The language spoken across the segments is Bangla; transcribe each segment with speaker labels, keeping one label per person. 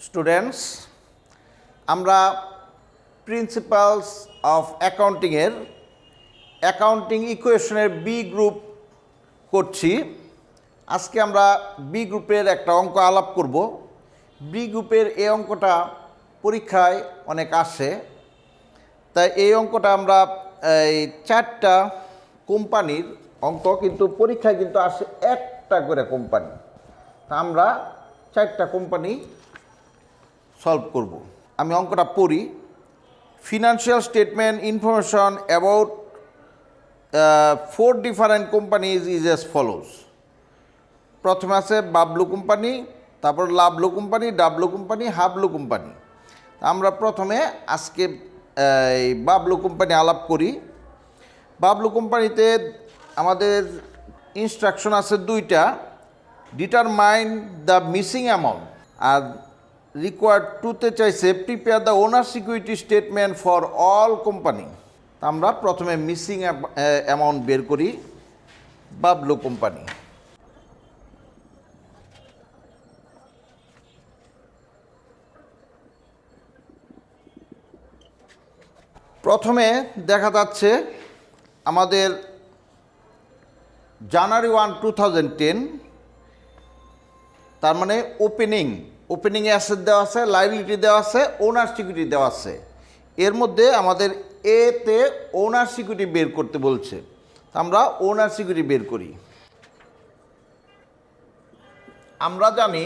Speaker 1: স্টুডেন্টস, আমরা প্রিন্সিপালস অফ অ্যাকাউন্টিংয়ের অ্যাকাউন্টিং ইকুয়েশনের বি গ্রুপ করছি। আজকে আমরা বি গ্রুপের একটা অঙ্ক আলাপ করব। বি গ্রুপের এই অঙ্কটা পরীক্ষায় অনেক আসে, তাই এই অঙ্কটা আমরা এই 4টা কোম্পানির অঙ্ক, কিন্তু পরীক্ষায় কিন্তু আসে একটা করে কোম্পানি। তা আমরা 4টা কোম্পানি সলভ করব। আমি অঙ্কটা পড়ি। Financial statement information about 4 different companies is S follows. প্রথমে আছে বাবলু কোম্পানি, তারপর Lavlu company, W company, Hablu company. আমরা প্রথমে আজকে এই বাবলু কোম্পানি আলাপ করি। বাবলু কোম্পানিতে আমাদের ইনস্ট্রাকশন আছে 2টা। ডিটারমাইন দ্য মিসিং অ্যামাউন্ট, আর রিকোয়ার্ড 2তে চাইছে prepare the owner security statement for all company. আমরা প্রথমে মিসিং অ্যামাউন্ট বের করি বাবলু কোম্পানি। প্রথমে দেখা যাচ্ছে আমাদের জানুয়ারি 1, 2010, তার মানে ওপেনিং অ্যাসেট দেওয়া আছে, লাইবিলিটি দেওয়া আছে, ওনার সিকিউরিটি দেওয়া আছে। এর মধ্যে আমাদের এতে ওনার সিকিউরিটি বের করতে বলছে। আমরা ওনার সিকিউরিটি বের করি। আমরা জানি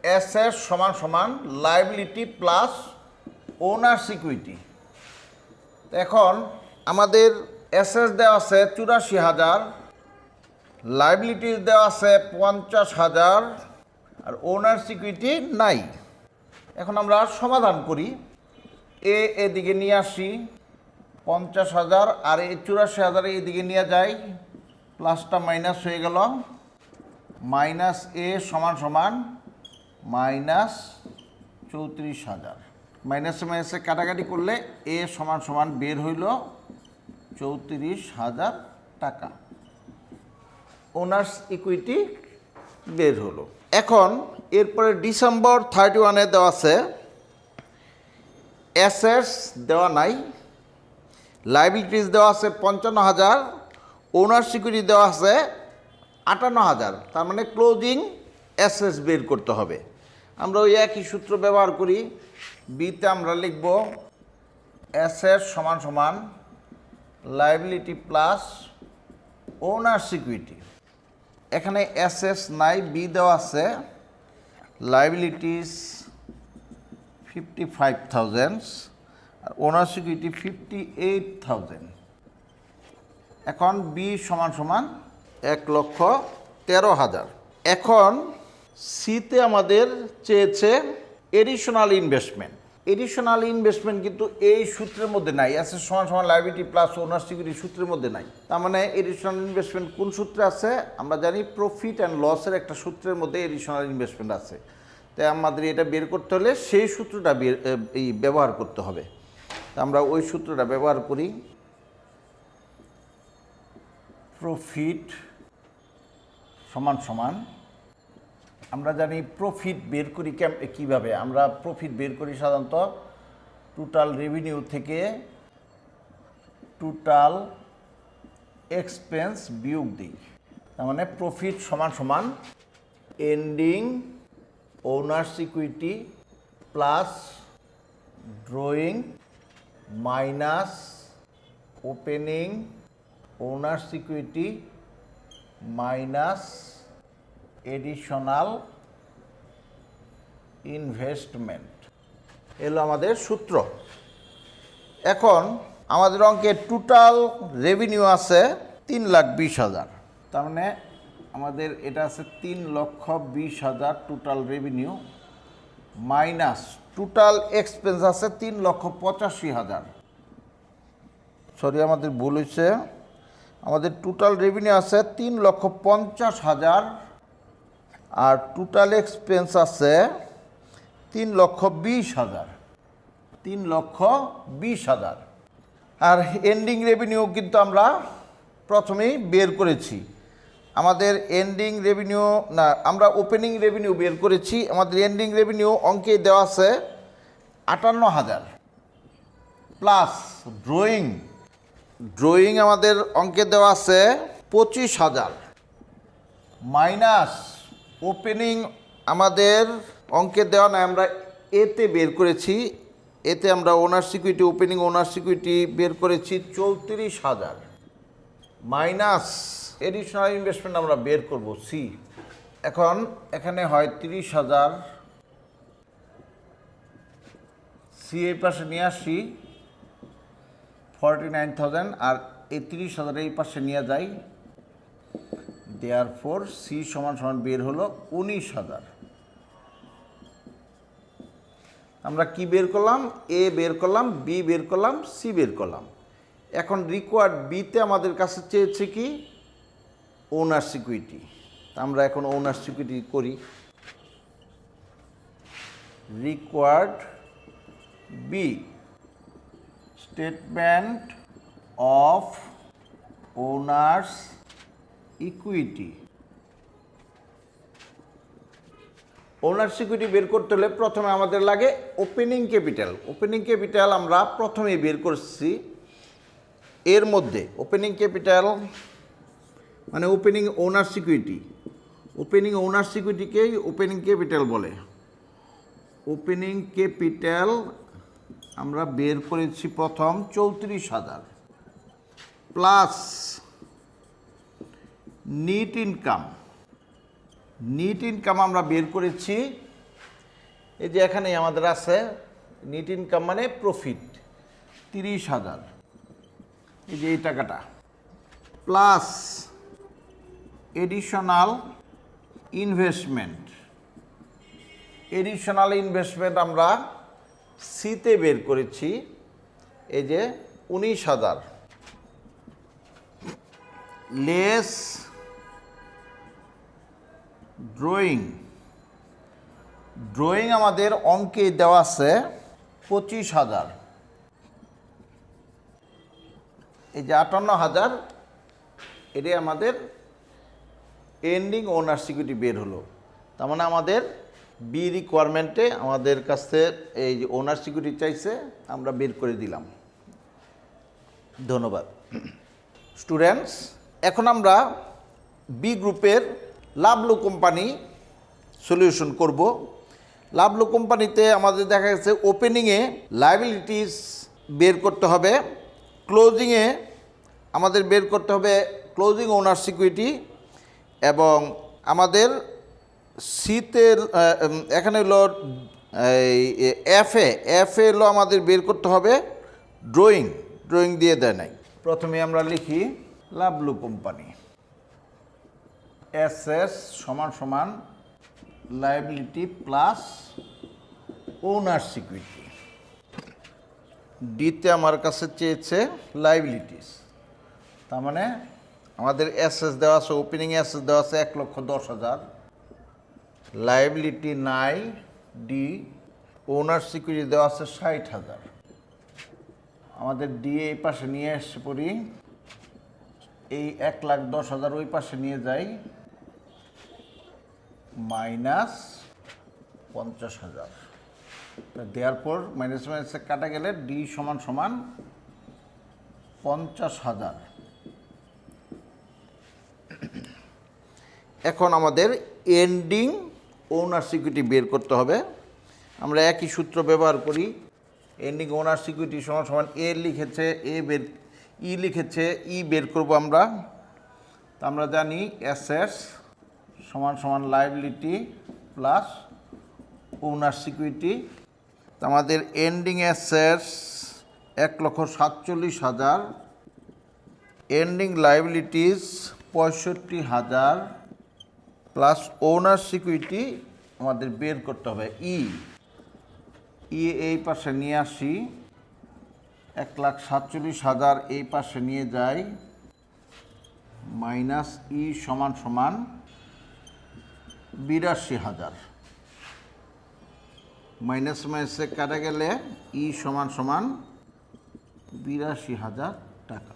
Speaker 1: অ্যাসেট সমান সমান লাইবিলিটি প্লাস ওনার সিকিউরিটি। এখন আমাদের অ্যাসেট দেওয়া আছে 84,000, লাইবিলিটিস দেওয়া আছে 50,000, আর ওনার সিকিউরিটি নাই। এখন আমরা সমাধান করি। এদিকে নিয়ে আসি 50,000, আর এই 84,000 এদিকে নিয়ে যাই, প্লাসটা মাইনাস হয়ে গেল। মাইনাস এ সমান সমান মাইনাস 34,000। মাইনাসে মাইনাসে কাটাকাটি করলে এ সমান সমান বের হইল 34,000 টাকা। ওনার্স ইকুইটি বের হলো। এখন এরপরে ডিসেম্বর 31-এ দেওয়া আছে অ্যাসেটস দেওয়া নাই, লাইবিলিটিস দেওয়া আছে 55,000, ওনার সিকিউরিটি দেওয়া আছে 58,000। তার মানে ক্লোজিং অ্যাসেটস বের করতে হবে। আমরা ওই একই সূত্র ব্যবহার করি। বিতে আমরা লিখব অ্যাসেট সমান সমান লাইবিলিটি প্লাস ওনার সিকিউরিটি। এখানে অ্যাসেটস নাই, বি দেওয়া আছে, লাইবিলিটিস 55,000 আর ওনার সিকিউরিটি 58,000। এখন বি সমান সমান 1,13,000। এখন সিতে আমাদের চেয়েছে এডিশনাল ইনভেস্টমেন্ট। এডিশনাল ইনভেস্টমেন্ট কিন্তু এই সূত্রের মধ্যে নাই। অ্যাসেট সমান সমান লাইবিলিটি প্লাস ওনার সিকিউরিটি সূত্রের মধ্যে নাই। তার মানে এডিশনাল ইনভেস্টমেন্ট কোন সূত্রে আছে? আমরা জানি প্রফিট অ্যান্ড লসের একটা সূত্রের মধ্যে এডিশনাল ইনভেস্টমেন্ট আছে। তাই আমাদের এটা বের করতে হলে সেই সূত্রটা ব্যবহার করতে হবে। তা আমরা ওই সূত্রটা ব্যবহার করি। প্রফিট সমান সমান, আমরা জানি প্রফিট বের করি কীভাবে। আমরা প্রফিট বের করি সাধারণত টোটাল রেভিনিউ থেকে টোটাল এক্সপেন্স বিয়োগ দিই। তার মানে প্রফিট সমান সমান এন্ডিং ওনার security plus drawing minus opening ওনার সিকিউরিটি মাইনাস এডিশনাল ইনভেস্টমেন্ট। এলো আমাদের সূত্র। এখন আমাদের অঙ্কে টোটাল রেভিনিউ আছে 3,20,000। তার মানে আমাদের এটা আছে 3,20,000 total revenue minus total expense আছে 3,85,000। সরি, আমাদের ভুল হয়েছে। আমাদের টোটাল রেভিনিউ আছে 3,50,000 আর টোটাল এক্সপেন্স আছে 3,20,000। 3,20,000। আর এন্ডিং রেভিনিউ কিন্তু আমরা প্রথমেই বের করেছি। আমাদের এন্ডিং রেভিনিউ না, আমরা ওপেনিং রেভিনিউ বের করেছি। আমাদের এন্ডিং রেভিনিউ অঙ্কে দেওয়া আছে 58,000 প্লাস ড্রয়িং আমাদের অঙ্কে দেওয়া আছে 25,000 মাইনাস ওপেনিং আমাদের অঙ্কে দেওয়া নাই, আমরা এতে বের করেছি। এতে আমরা ওনার সিকিউরিটি ওপেনিং ওনার সিকিউরিটি বের করেছি 34,000 মাইনাস এডিশনাল ইনভেস্টমেন্ট আমরা বের করব সি। এখন এখানে হয় 30,000, সি এই পাশে নিয়ে আসি 49,000, আর এই 30,000 এই পাশে নিয়ে যাই। দেয়ারফর সি সমান সমান বের হলো 19,000। আমরা কি বের করলাম? এ বের করলাম, বি বের করলাম, সি বের করলাম। এখন রিকোয়ার্ড বিতে আমাদের কাছে চেয়েছে কি? Owner security. আমরা এখন ওনার সিকিউরিটি করি। Required B, statement of owner's equity. Owner security বের করতে হলে প্রথমে আমাদের লাগে ওপেনিং ক্যাপিটাল। ওপেনিং ক্যাপিটাল আমরা প্রথমেই বের করছি। এর মধ্যে ওপেনিং ক্যাপিটাল মানে ওপেনিং ওনার সিকিউরিটি, ওপেনিং ওনার সিকিউরিটিকেই ওপেনিং ক্যাপিটাল বলে। ওপেনিং ক্যাপিটাল আমরা বের করেছি প্রথম 34,000 plus NEET income. NEET income আমরা বের করেছি, এই যে এখানে আমাদের আছে নিট ইনকাম মানে প্রফিট 30,000, এই যে এই টাকাটা, plus additional investment. Additional investment আমরা সিতে বের করেছি, এই যে 19,000 লেস ড্রয়িং আমাদের অঙ্কে দেওয়া আছে 25,000, এই যে 58,000, এটাই আমাদের এন্ডিং ওনার সিকিউরিটি বের হলো। তার মানে আমাদের বি রিকোয়ারমেন্টে আমাদের কাছে এই যে ওনার সিকিউরিটি চাইছে, আমরা বের করে দিলাম। ধন্যবাদ স্টুডেন্টস। এখন আমরা বি গ্রুপের লাভলু কোম্পানি সলিউশন করব। লাভলু কোম্পানিতে আমাদের দেখা গেছে ওপেনিংয়ে লায়াবিলিটিস বের করতে হবে, ক্লোজিংয়ে আমাদের বের করতে হবে ক্লোজিং ওনার সিকিউরিটি, এবং আমাদের সিতে এখানে হলো এফে হলো আমাদের বের করতে হবে ড্রয়িং দিয়ে দেয় নাই। প্রথমে আমরা লিখি লাভলু কোম্পানি এসএস সমান সমান লায়াবিলিটি প্লাস ওনার সিকিউরিটি। ডিতে আমার কাছে চেয়েছে লায়াবিলিটিস, তার মানে আমাদের এসএস দেওয়া আছে, ওপেনিং এসএস দেওয়া আছে 1,10,000, লায়াবিলিটি নাই ডি, ওনার সিকিউরিটি দেওয়া আছে 60,000। আমাদের ডি এই পাশে নিয়ে এসে পড়ি, এই 1,10,000 ওই পাশে নিয়ে যাই, মাইনাস 50,000। দেওয়ার পর মাইনাস মাইনাসে কাটা গেলে ডি সমান সমান 50,000। এখন আমাদের এন্ডিং ওনার সিকিউরিটি বের করতে হবে। আমরা একই সূত্র ব্যবহার করি। এন্ডিং ওনার সিকিউরিটি সমান সমান এ লিখেছে ই লিখেছে ই বের করব আমরা। তা আমরা জানি অ্যাসেটস সমান সমান লায়াবিলিটি প্লাস ওনার সিকিউরিটি। আমাদের ending assets 1,47,000, ending liabilities 65,000 plus ওনার সিকিউরিটি আমাদের বের করতে হবে ই এই পাশে নিয়ে আসি, 1,47,000 এই পাশে নিয়ে যাই, মাইনাস ই সমান সমান 82,000। মাইনাস মাইনাসে কাটা গেলে ই সমান সমান 82,000 টাকা।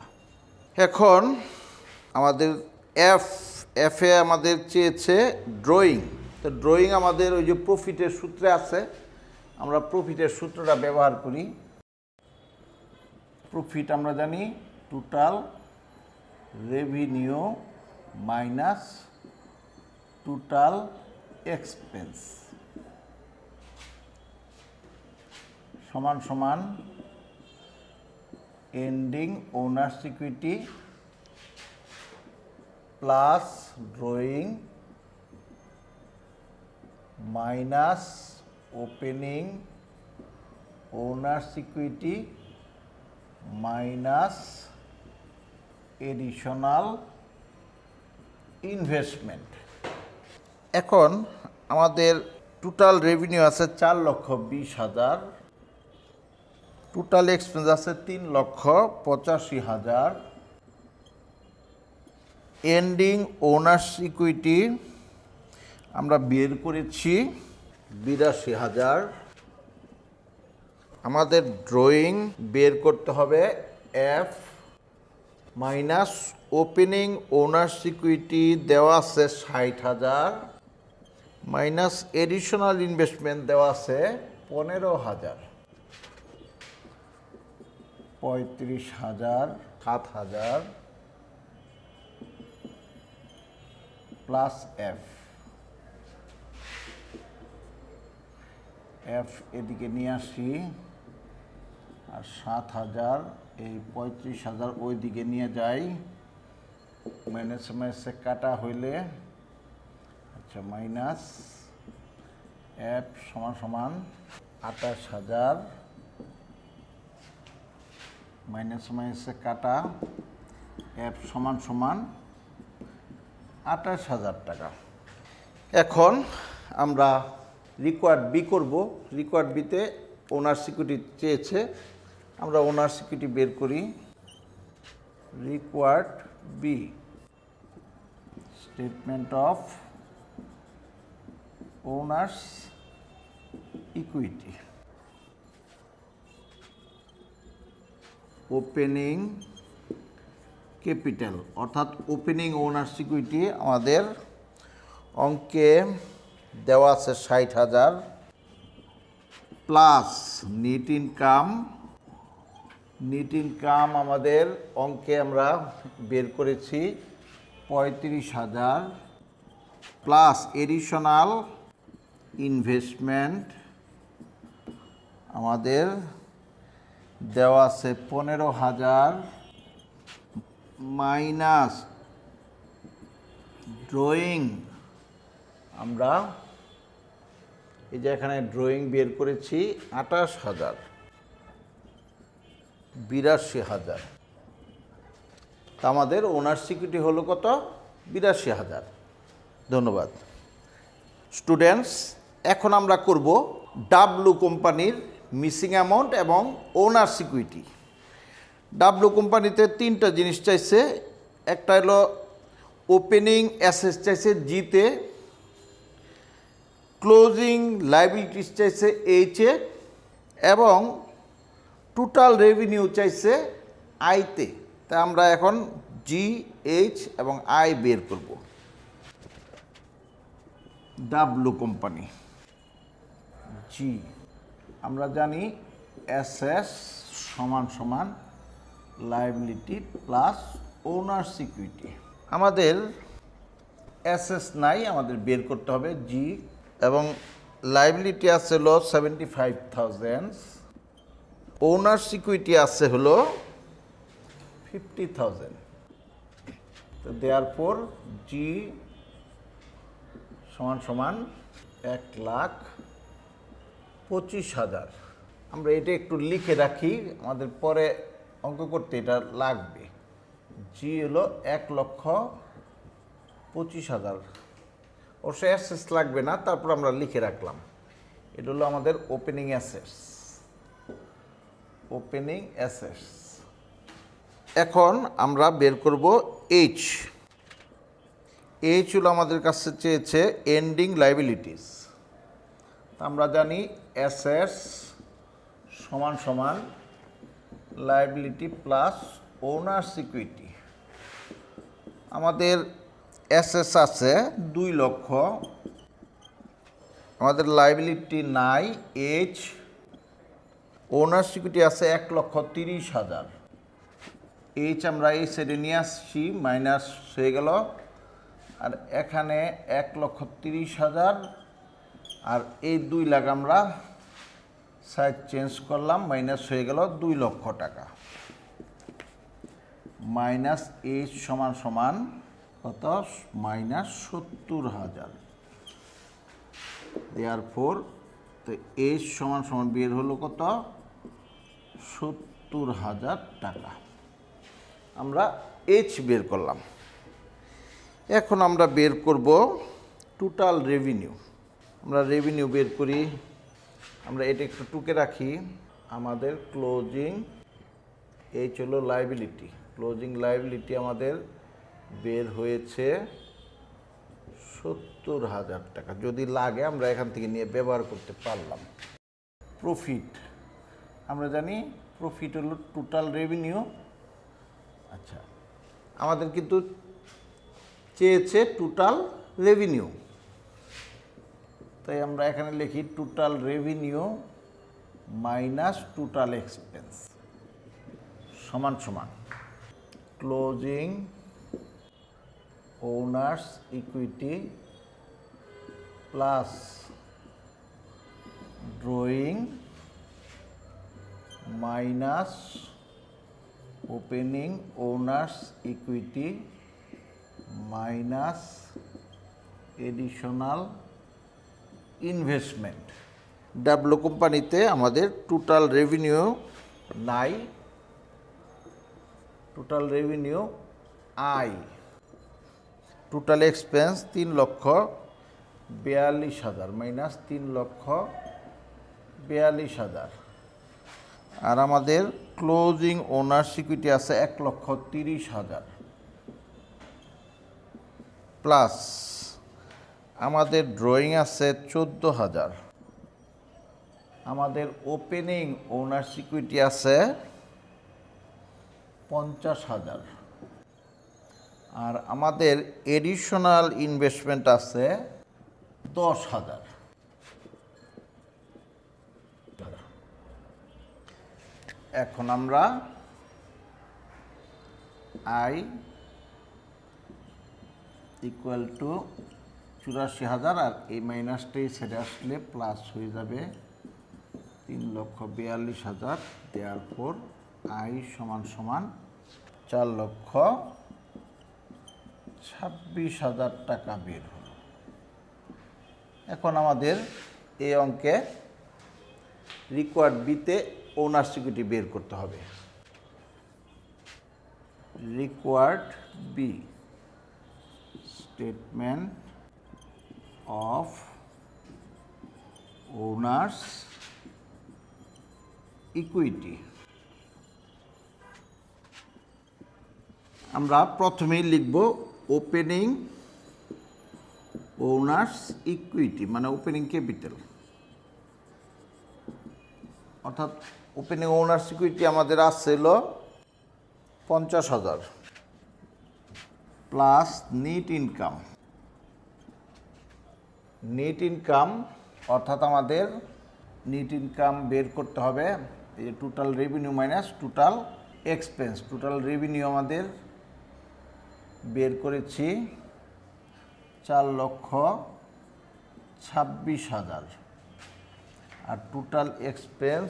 Speaker 1: এখন আমাদের এফে আমাদের চেয়েছে ড্রয়িং। তো ড্রয়িং আমাদের ওই যে প্রফিটের সূত্রে আছে, আমরা প্রফিটের সূত্রটা ব্যবহার করি। প্রফিট আমরা জানি total revenue minus total expense সমান সমান ending owners equity plus drawing minus opening owner's equity minus additional investment. এখন আমাদের টোটাল রেভিনিউ আছে 4,20,000, টোটাল এক্সপেন্স আছে 3,85,000, এন্ডিং ওনার্স ইকুইটি আমরা বের করেছি 82,000। আমাদের ড্রয়িং বের করতে হবে F minus opening owner's equity দেওয়া আছে 60,000 মাইনাস এডিশনাল ইনভেস্টমেন্ট দেওয়া আছে 15,000, 35,000, 7,000 প্লাস এফ। এফ এদিকে নিয়ে আসি, আর 7,000 এই 35,000 ওই দিকে নিয়ে যাই, মাইনাস মাইনাসে কাটা হইলে আচ্ছা মাইনাস এফ সমান সমান 28,000 মাইনাস মাইনাসে কাটা এফ সমান সমান 28,000 টাকা। এখন আমরা রিকোয়ার্ড বি করব। রিকোয়ার্ড বিতে ওনার সিকিউরিটি চেয়েছে, আমরা ওনার সিকিউরিটি বের করি। Required B statement of owner's equity opening capital অর্থাৎ ওপেনিং ওনার্স ইকুইটি আমাদের অঙ্কে দেওয়া আছে 60,000 plus net income. Net income আমাদের অঙ্কে আমরা বের করেছি 35,000 প্লাস এডিশনাল ইনভেস্টমেন্ট আমাদের দেওয়া আছে 15,000 মাইনাস ড্রয়িং আমরা এই যে এখানে ড্রয়িং বের করেছি 28,000, 82,000। তা আমাদের ওনার সিকিউরিটি হলো কত? 82,000। ধন্যবাদ স্টুডেন্টস। এখন আমরা করব ডাব্লু কোম্পানির মিসিং অ্যামাউন্ট এবং ওনার সিকিউরিটি। ডাব্লু কোম্পানিতে 3টা জিনিস চাইছে। একটা হলো ওপেনিং অ্যাসেট চাইছে জিতে, ক্লোজিং লাইবিলিটিস চাইছে এইচে, এবং টোটাল রেভিনিউ চাইছে আইতে। তা আমরা এখন জি, এইচ এবং আই বের করব। ডাব্লু কোম্পানি জি, আমরা জানি অ্যাসেটস সমান সমান লাইবিলিটি প্লাস ওনার সিকিউরিটি। আমাদের অ্যাসেটস নাই, আমাদের বের করতে হবে জি, এবং লাইবিলিটি আছে হলো 75,000, ওনার সিকিউরিটি আছে হলো 50,000। তো দেয়ারফর জি সমান সমান 1,25,000। আমরা এটা একটু লিখে রাখি, আমাদের পরে অঙ্ক করতে এটা লাগবে। জি হলো 1,25,000। অবশ্য অ্যাসেটস লাগবে না, তারপর আমরা লিখে রাখলাম। এটা হলো আমাদের ওপেনিং অ্যাসেটস। Opening assets. এখন আমরা বের করব এইচ। এইচ হলো আমাদের কাছে চেয়েছে এন্ডিং লাইবিলিটিস। আমরা জানি অ্যাসেটস সমান সমান লাইবিলিটি প্লাস ওনার সিকিউরিটি। আমাদের অ্যাসেটস আছে 2 লক্ষ, আমাদের লাইবিলিটি নাই এইচ, ওনার সিকিউরিটি আছে 1,30,000। এইচ আমরা এই সাইডে নিয়ে আসছি, মাইনাস হয়ে গেল, আর এখানে 1,30,000, আর এই 2 লাখ আমরা সাইড চেঞ্জ করলাম, মাইনাস হয়ে গেল 2 লক্ষ টাকা। মাইনাস এইচ সমান সমান কত? মাইনাস 70,000। দেয়ারফর তো এইচ সমান সমান বের হলো কত? 70,000 টাকা। আমরা এইচ বের করলাম। এখন আমরা বের করব টোটাল রেভিনিউ। আমরা রেভিনিউ বের করি। আমরা এটা একটু টুকে রাখি। আমাদের ক্লোজিং এইচ হলো লাইবিলিটি, ক্লোজিং লাইবিলিটি আমাদের বের হয়েছে 70,000 টাকা। যদি লাগে আমরা এখান থেকে নিয়ে ব্যবহার করতে পারলাম। প্রফিট আমরা জানি প্রফিট হলো টোটাল রেভিনিউ। আচ্ছা, আমাদের কিন্তু চেয়েছে টোটাল রেভিনিউ, তাই আমরা এখানে লিখি total revenue minus total expense সমান সমান closing owners equity plus drawing minus opening owner's equity minus additional investment. W কোম্পানিতে আমাদের টোটাল রেভিনিউ নাই, total revenue I. Total expense 3,42,000 minus 3,42,000, আর আমাদের ক্লোজিং ওনার সিকিউরিটি আছে 1,30,000 প্লাস আমাদের ড্রয়িং আছে 14,000, আমাদের ওপেনিং ওনার সিকিউরিটি আছে 50,000, আর আমাদের এডিশনাল ইনভেস্টমেন্ট আছে 10,000। এখন আমরা আই ইকুয়াল টু 84,000, আর এই মাইনাসটাই ছেড়ে আসলে প্লাস হয়ে যাবে 3,42,000। দেওয়ার পর আই সমান সমান 4,26,000 টাকা বের হলো। এখন আমাদের এই অঙ্কে রিকোয়ার্ড বিতে ওনার সিকিউরিটি বের করতে হবে। Required B statement of owner's equity. আমরা প্রথমেই লিখব ওপেনিং ওনার্স ইকুইটি, মানে ওপেনিং ক্যাপিটাল, অর্থাৎ ওপেনিং ওনার্স ইকুইটি আমাদের আসছিল 50,000 plus net income. Net income অর্থাৎ আমাদের নেট ইনকাম বের করতে হবে। এই যে total revenue minus total expense. Total revenue আমাদের বের করেছি 4,26,000, আর টোটাল এক্সপেন্স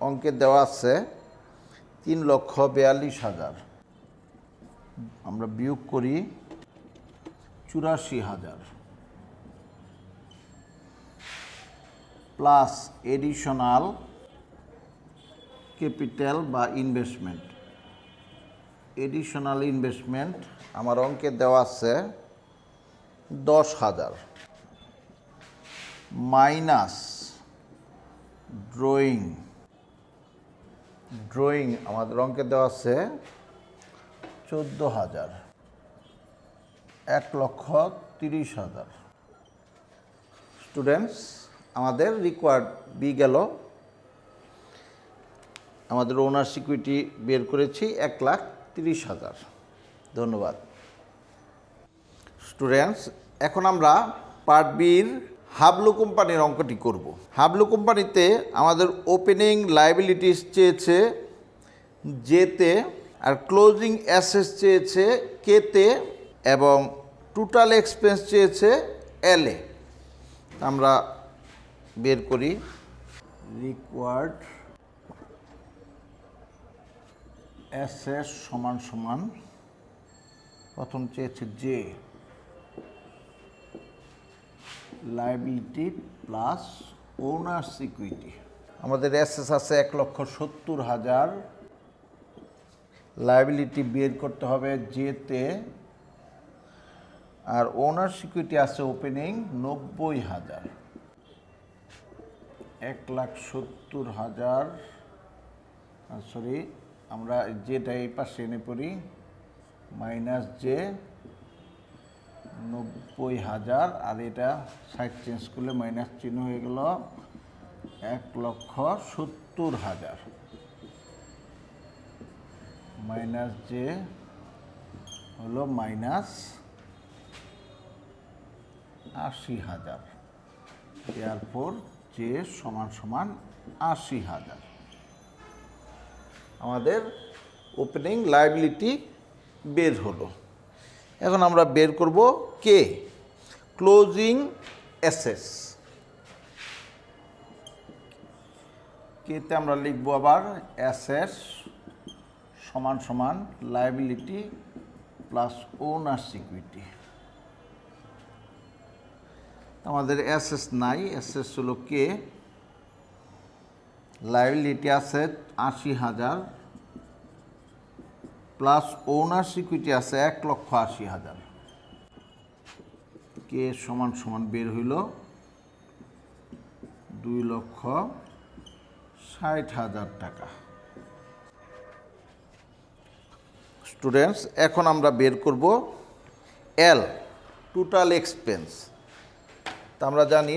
Speaker 1: অঙ্কে দেওয়া আছে 3,42,000। আমরা বিয়োগ করি 84,000 প্লাস এডিশনাল ক্যাপিটাল বা ইনভেস্টমেন্ট। এডিশনাল ইনভেস্টমেন্ট আমার অঙ্কে দেওয়া আছে 10,000 মাইনাস ড্রয়িং। ড্রয়িং আমাদের অঙ্কে দেওয়া আছে 14,000, 1,30,000। স্টুডেন্টস, আমাদের রিকোয়ার্ড বি গেল। আমাদের ওনার সিকিউরিটি বের করেছি 1,30,000। ধন্যবাদ। স্টুডেন্টস, এখন আমরা পার্ট বির হাবলু কোম্পানির অঙ্কটি করব। হাবলু কোম্পানিতে আমাদের ওপেনিং লায়াবিলিটিস চেয়েছে জেতে, আর ক্লোজিং অ্যাসেটস চেয়েছে কেতে, এবং টোটাল এক্সপেন্স চেয়েছে এলে। আমরা বের করি। রিকোয়ার্ড অ্যাসেটস সমান সমান প্রথম চেয়েছে যে লায়াবিলিটি প্লাস ওনার্স ইকুইটি। আমাদের অ্যাসেটস আছে 1,70,000, লায়াবিলিটি বের করতে হবে জেতে, আর ওনার্স ইকুইটি আছে ওপেনিং 90,000। 1,70,000, সরি আমরা যেটা এই পাশে এনে পড়ি, মাইনাস যে 90,000, আর এটা সাইড চেঞ্জ করলে মাইনাস চিহ্ন হয়ে গেল 1,70,000, মাইনাস যে হলো মাইনাস 80,000, এরপর যে সমান সমান 80,000। আমাদের ওপেনিং লায়াবিলিটি বের হলো। এখন আমরা বের করব কে, ক্লোজিং অ্যাসেটস। কেতে আমরা লিখব আবার অ্যাসেটস সমান সমান লায়াবিলিটি প্লাস ওনার্স ইকুইটি। আমাদের অ্যাসেটস নাই, অ্যাসেটস হলো কে, লায়াবিলিটি আছে 80,000 প্লাস ওনার্স ইকুইটি আছে 1,80,000। কে সমান সমান বের হইল 2,60,000 টাকা। স্টুডেন্টস, এখন আমরা বের করব এল, টোটাল এক্সপেন্স। তা আমরা জানি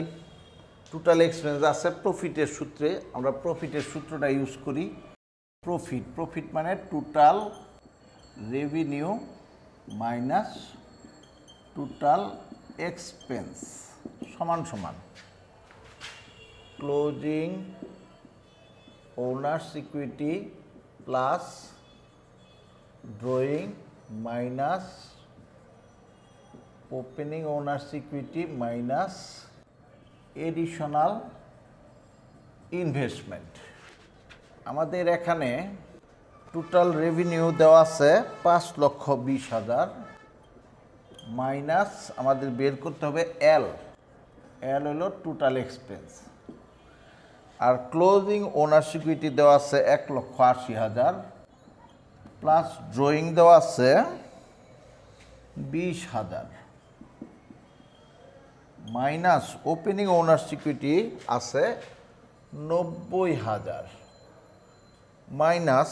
Speaker 1: টোটাল এক্সপেন্স আছে প্রফিটের সূত্রে, আমরা প্রফিটের সূত্রটা ইউজ করি। প্রফিট মানে total revenue minus total expense সমান সমান closing owners equity plus drawing minus opening owner's equity minus additional investment. আমাদের এখানে টোটাল রেভিনিউ দেওয়া আছে 5,20,000 মাইনাস আমাদের বের করতে হবে এল হলো টোটাল এক্সপেন্স, আর ক্লোজিং ওনার্স ইকুইটি দেওয়া আছে 1,80,000 প্লাস ড্রয়িং দেওয়া আছে 20,000 মাইনাস ওপেনিং ওনার্স ইকুইটি আছে 90,000 মাইনাস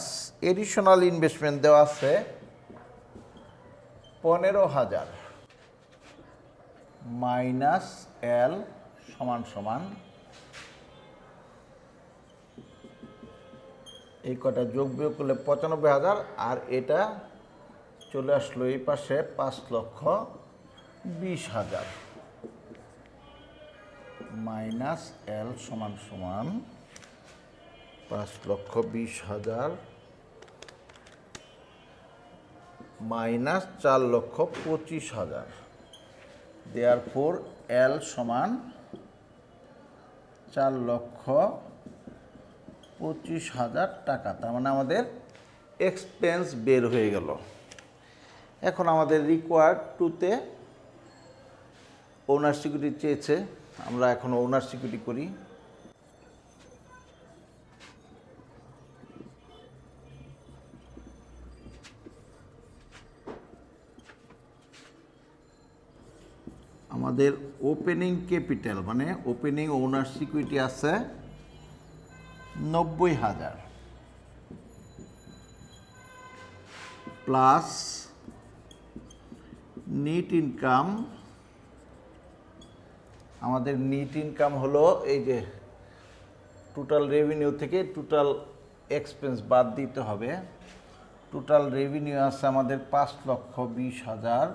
Speaker 1: এডিশনাল ইনভেস্টমেন্ট দেওয়া আছে 15,000 মাইনাস এল সমান সমান এই কটা যোগ বিয়োগ করলে 95,000, আর এটা চলে আসলো এই পাশে 5,20,000 মাইনাস এল সমান সমান 5,20,000 মাইনাস 4,25,000। দেয়ারফর এল সমান 4,25,000 টাকা। তার মানে আমাদের এক্সপেন্স বের হয়ে গেল। এখন আমাদের রিকোয়ার্ড টুতে ওনার সিকিউরিটি চেয়েছে, আমরা এখন ওনার সিকিউরিটি করি। আমাদের ওপেনিং ক্যাপিটাল মানে ওপেনিং ওনার সিকিউরিটি আছে 90,000 প্লাস নিট ইনকাম। আমাদের নিট ইনকাম হলো এই যে টোটাল রেভিনিউ থেকে টোটাল এক্সপেন্স বাদ দিতে হবে। টোটাল রেভিনিউ আছে আমাদের 5,20,000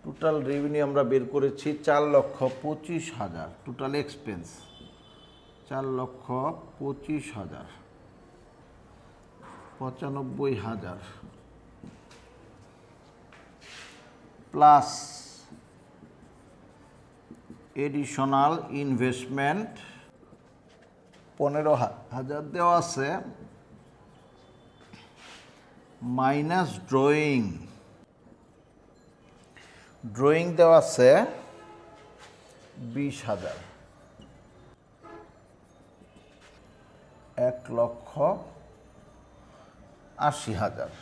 Speaker 1: টোটাল রেভিনিউ আমরা বের করেছি 4,25,000, total expense 4,25,000, 95,000 plus additional investment 15,000 দেওয়া আছে, মাইনাস ড্রয়িং দেওয়া আছে 20,000, 1,80,000।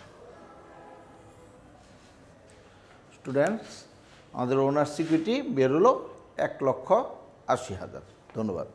Speaker 1: স্টুডেন্টস, আমাদের ওনার সিকিউরিটি বের হলো 1,80,000। ধন্যবাদ।